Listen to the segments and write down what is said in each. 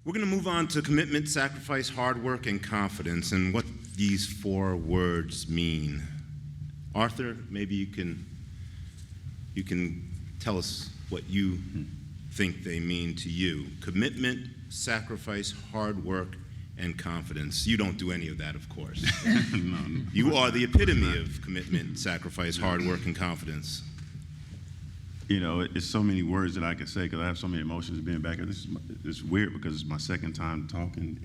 We're going to move on to commitment, sacrifice, hard work, and confidence, and what these 4 words mean. Arthur, maybe you can tell us what you think they mean to you. Commitment, sacrifice, hard work, and confidence. You don't do any of that, of course. No, you are the epitome of commitment, sacrifice, hard work, and confidence. You know, it's so many words that I could say because I have so many emotions being back. It's weird because it's my second time talking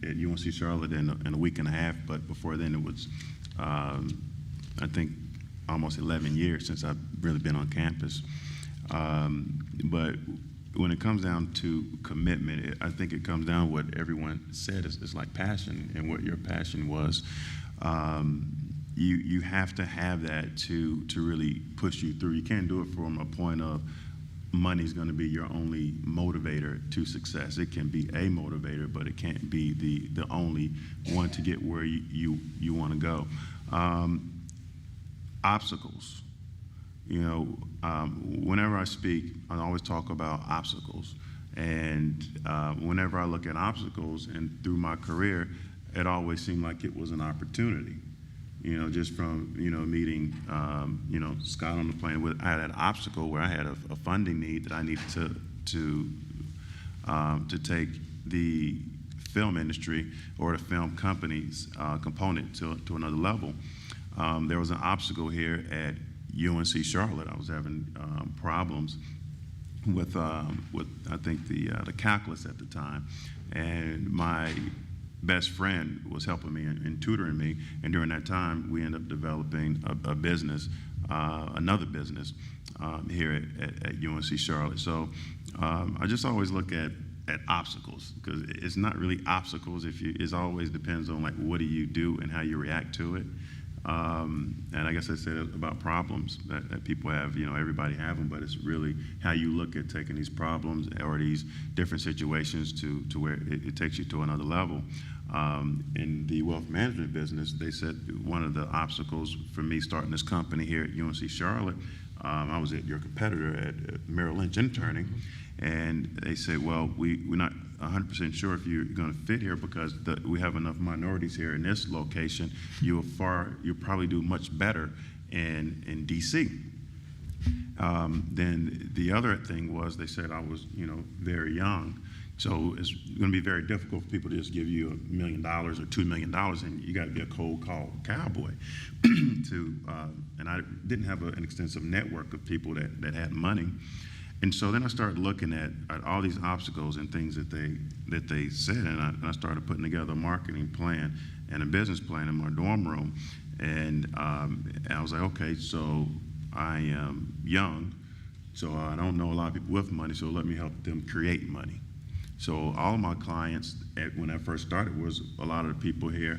at UNC Charlotte in a week and a half, but before then it was, I think, almost 11 years since I've really been on campus. But when it comes down to commitment, I think it comes down to what everyone said. It's like passion, and what your passion was. You have to have that to really push you through. You can't do it from a point of money's going to be your only motivator to success. It can be a motivator, but it can't be the only one to get where you want to go. Obstacles. You know, whenever I speak, I always talk about obstacles. And whenever I look at obstacles and through my career, it always seemed like it was an opportunity. You know, just from, you know, meeting, you know, Scott on the plane, I had an obstacle where I had a funding need that I needed to take the film industry or the film company's component to another level. There was an obstacle here at UNC Charlotte. I was having problems with I think the calculus at the time, and my best friend was helping me and tutoring me, and during that time we ended up developing a business, another business here at UNC Charlotte. So I just always look at obstacles, because it's not really obstacles. It always depends on, like, what do you do and how you react to it. And I guess I said about problems that people have, you know, everybody have them, but it's really how you look at taking these problems or these different situations to where it takes you to another level. In the wealth management business, they said one of the obstacles for me starting this company here at UNC Charlotte, I was at your competitor at Merrill Lynch interning, and they said, well, we're not 100% sure if you're going to fit here because we have enough minorities here in this location. You'll probably do much better in D.C. Then the other thing was, they said I was, you know, very young, so it's going to be very difficult for people to just give you $1 million or $2 million, and you got to be a cold call cowboy. And I didn't have an extensive network of people that had money. And so then I started looking at all these obstacles and things that they said, and I started putting together a marketing plan and a business plan in my dorm room. And I was like, okay, so I am young, so I don't know a lot of people with money, so let me help them create money. So all of my clients, when I first started, was a lot of the people here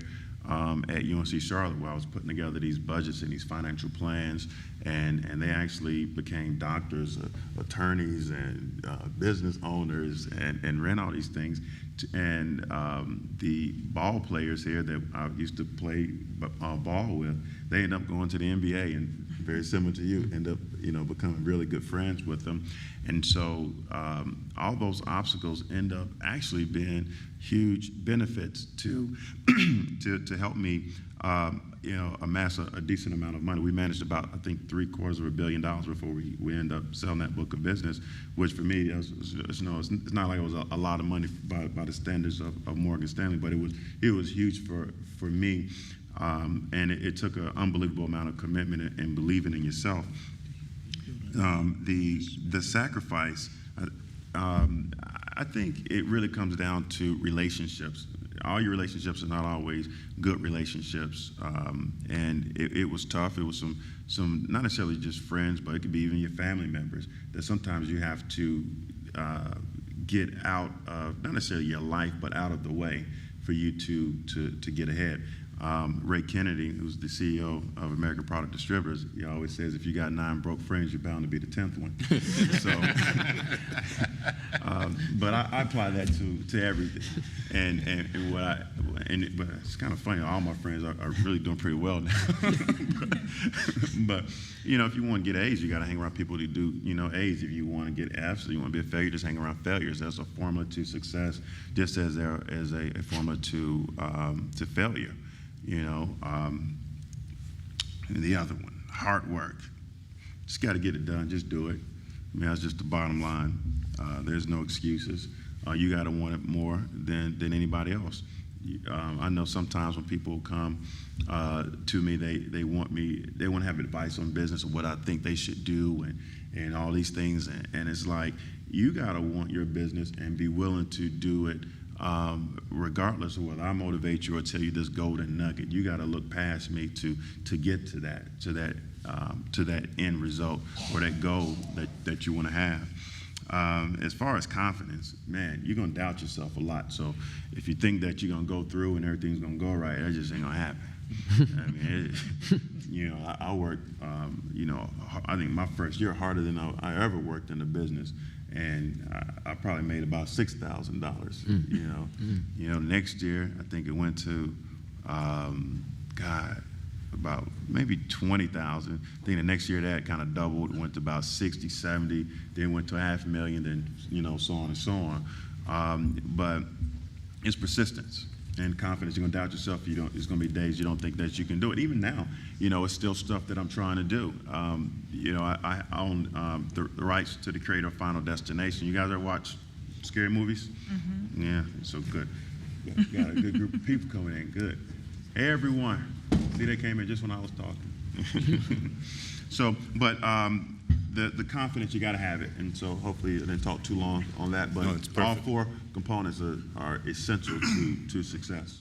at UNC Charlotte, where I was putting together these budgets and these financial plans, and they actually became doctors, attorneys, and business owners, and ran all these things. And the ball players here that I used to play ball with, they end up going to the NBA, and very similar to you, end up, you know, becoming really good friends with them. And so all those obstacles end up actually being huge benefits to help me, you know, amass a decent amount of money. We managed about, I think, $750 million before we end up selling that book of business, which for me, it's not like it was a lot of money by the standards of Morgan Stanley, but it was huge for me, and it took an unbelievable amount of commitment and believing in yourself. The sacrifice, I think it really comes down to relationships. All your relationships are not always good relationships, and it was tough. It was some not necessarily just friends, but it could be even your family members that sometimes you have to get out of, not necessarily your life, but out of the way for you to get ahead. Ray Kennedy, who's the CEO of American Product Distributors, he always says, if you got 9 broke friends, you're bound to be the 10th one. So, but I apply that to everything. And but it's kind of funny. All my friends are really doing pretty well now. but if you want to get A's, you got to hang around people who do, A's. If you want to get F's, you want to be a failure, just hang around failures. That's a formula to success, just as there is a formula to failure. And the other one, hard work. Just got to get it done. Just do it. I mean, that's just the bottom line. There's no excuses. You got to want it more than anybody else. I know sometimes when people come to me, they want to have advice on business or what I think they should do and all these things. And it's like, you got to want your business and be willing to do it regardless of whether I motivate you or tell you this golden nugget. You got to look past me to get to that end result or that goal that you want to have. As far as confidence, man, you're going to doubt yourself a lot. So if you think that you're going to go through and everything's going to go right, that just ain't going to happen. I mean, I worked, I think my first year harder than I ever worked in the business. And I probably made about $6,000, Next year, I think it went to, about maybe 20,000. I think the next year that kind of doubled, went to about 60, 70, then went to $500,000, then, so on and so on. But it's persistence and confidence. You're going to doubt yourself. It's going to be days you don't think that you can do it. Even now, it's still stuff that I'm trying to do. I own the rights to the creator of Final Destination. You guys ever watch scary movies? Mm-hmm. Yeah, so good. You got a good group of people coming in. Good. Hey, everyone. See, they came in just when I was talking. So, but the confidence, you got to have it. And so hopefully I didn't talk too long on that. But No, it's all perfect. 4 components are essential to success.